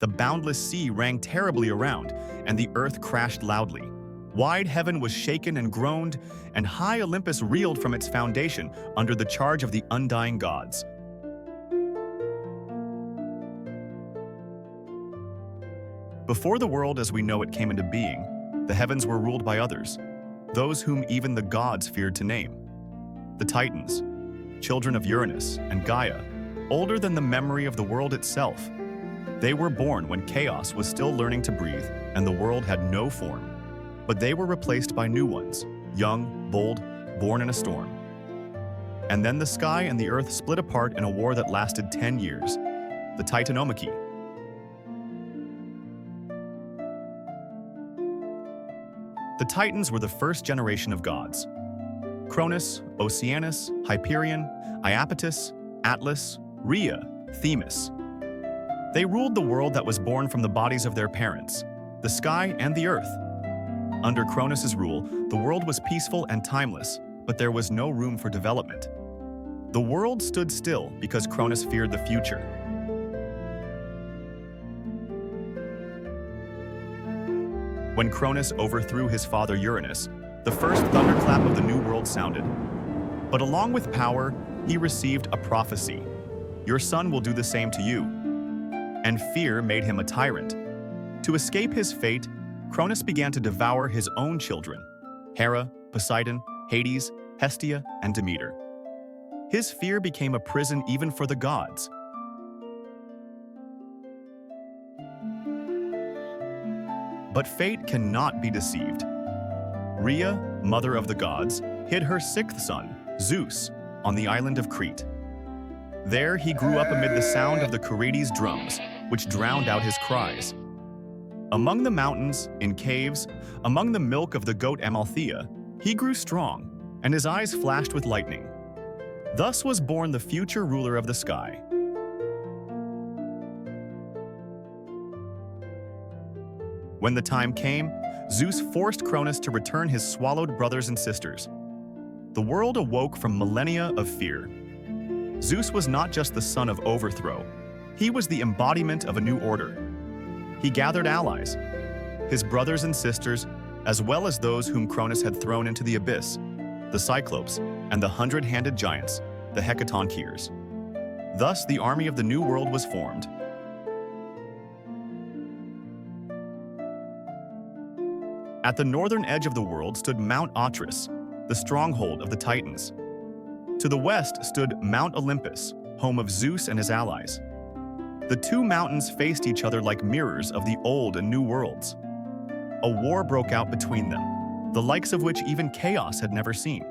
The boundless sea rang terribly around, and the earth crashed loudly. Wide heaven was shaken and groaned, and high Olympus reeled from its foundation under the charge of the undying gods. Before the world as we know it came into being, the heavens were ruled by others, those whom even the gods feared to name. The Titans, children of Uranus and Gaia, older than the memory of the world itself. They were born when chaos was still learning to breathe and the world had no form. But they were replaced by new ones, young, bold, born in a storm. And then the sky and the earth split apart in a war that lasted 10 years, the Titanomachy. The Titans were the first generation of gods. Cronus, Oceanus, Hyperion, Iapetus, Atlas, Rhea, Themis. They ruled the world that was born from the bodies of their parents, the sky and the earth. Under Cronus's rule, the world was peaceful and timeless, but there was no room for development. The world stood still because Cronus feared the future. When Cronus overthrew his father Uranus, the first thunderclap of the new world sounded. But along with power, he received a prophecy. Your son will do the same to you. And fear made him a tyrant. To escape his fate, Cronus began to devour his own children, Hera, Poseidon, Hades, Hestia, and Demeter. His fear became a prison even for the gods. But fate cannot be deceived. Rhea, mother of the gods, hid her sixth son, Zeus, on the island of Crete. There he grew up amid the sound of the Curetes' drums, which drowned out his cries. Among the mountains, in caves, among the milk of the goat Amalthea, he grew strong, and his eyes flashed with lightning. Thus was born the future ruler of the sky. When the time came, Zeus forced Cronus to return his swallowed brothers and sisters. The world awoke from millennia of fear. Zeus was not just the son of overthrow, he was the embodiment of a new order. He gathered allies, his brothers and sisters, as well as those whom Cronus had thrown into the abyss, the Cyclopes and the hundred-handed giants, the Hecatoncheires. Thus, the army of the New World was formed. At the northern edge of the world stood Mount Atros, the stronghold of the Titans. To the west stood Mount Olympus, home of Zeus and his allies. The two mountains faced each other like mirrors of the old and new worlds. A war broke out between them, the likes of which even chaos had never seen.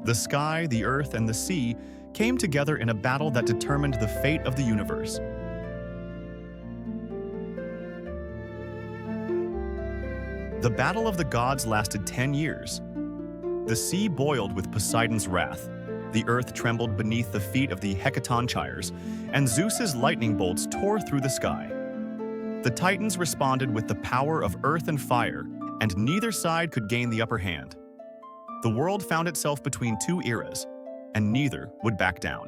The sky, the earth, and the sea came together in a battle that determined the fate of the universe. The battle of the gods lasted 10 years. The sea boiled with Poseidon's wrath, the earth trembled beneath the feet of the Hecatoncheires, and Zeus's lightning bolts tore through the sky. The Titans responded with the power of earth and fire, and neither side could gain the upper hand. The world found itself between two eras, and neither would back down.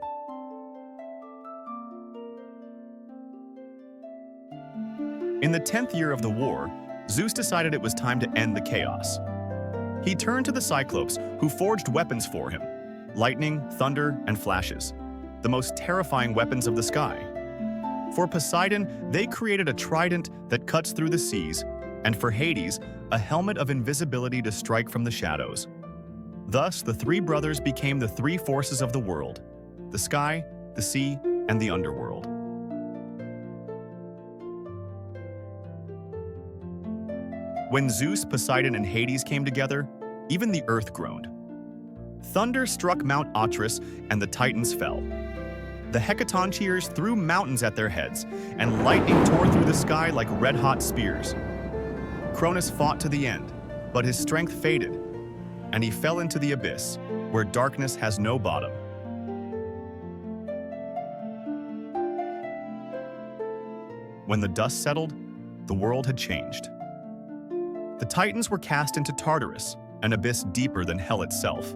In the 10th year of the war, Zeus decided it was time to end the chaos. He turned to the Cyclopes, who forged weapons for him: lightning, thunder, and flashes, the most terrifying weapons of the sky. For Poseidon, they created a trident that cuts through the seas, and for Hades, a helmet of invisibility to strike from the shadows. Thus, the three brothers became the three forces of the world: the sky, the sea, and the underworld. When Zeus, Poseidon, and Hades came together, even the earth groaned. Thunder struck Mount Atros, and the Titans fell. The Hecatoncheires threw mountains at their heads, and lightning tore through the sky like red-hot spears. Cronus fought to the end, but his strength faded, and he fell into the abyss, where darkness has no bottom. When the dust settled, the world had changed. The Titans were cast into Tartarus, an abyss deeper than hell itself.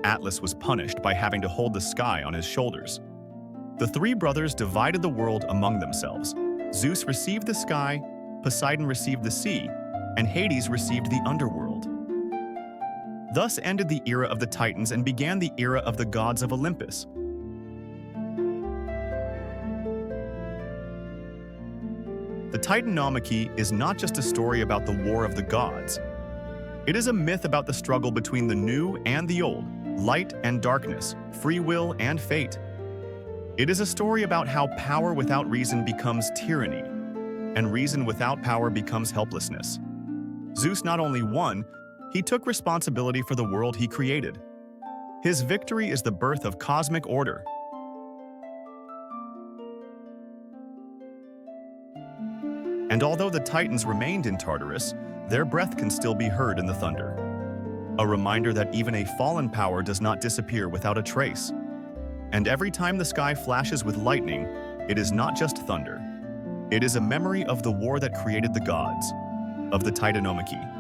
Atlas was punished by having to hold the sky on his shoulders. The three brothers divided the world among themselves, Zeus received the sky, Poseidon received the sea, and Hades received the underworld. Thus ended the era of the Titans and began the era of the gods of Olympus. The Titanomachy is not just a story about the war of the gods. It is a myth about the struggle between the new and the old, light and darkness, free will and fate. It is a story about how power without reason becomes tyranny, and reason without power becomes helplessness. Zeus not only won, he took responsibility for the world he created. His victory is the birth of cosmic order. And although the Titans remained in Tartarus, their breath can still be heard in the thunder. A reminder that even a fallen power does not disappear without a trace. And every time the sky flashes with lightning, it is not just thunder. It is a memory of the war that created the gods, of the Titanomachy.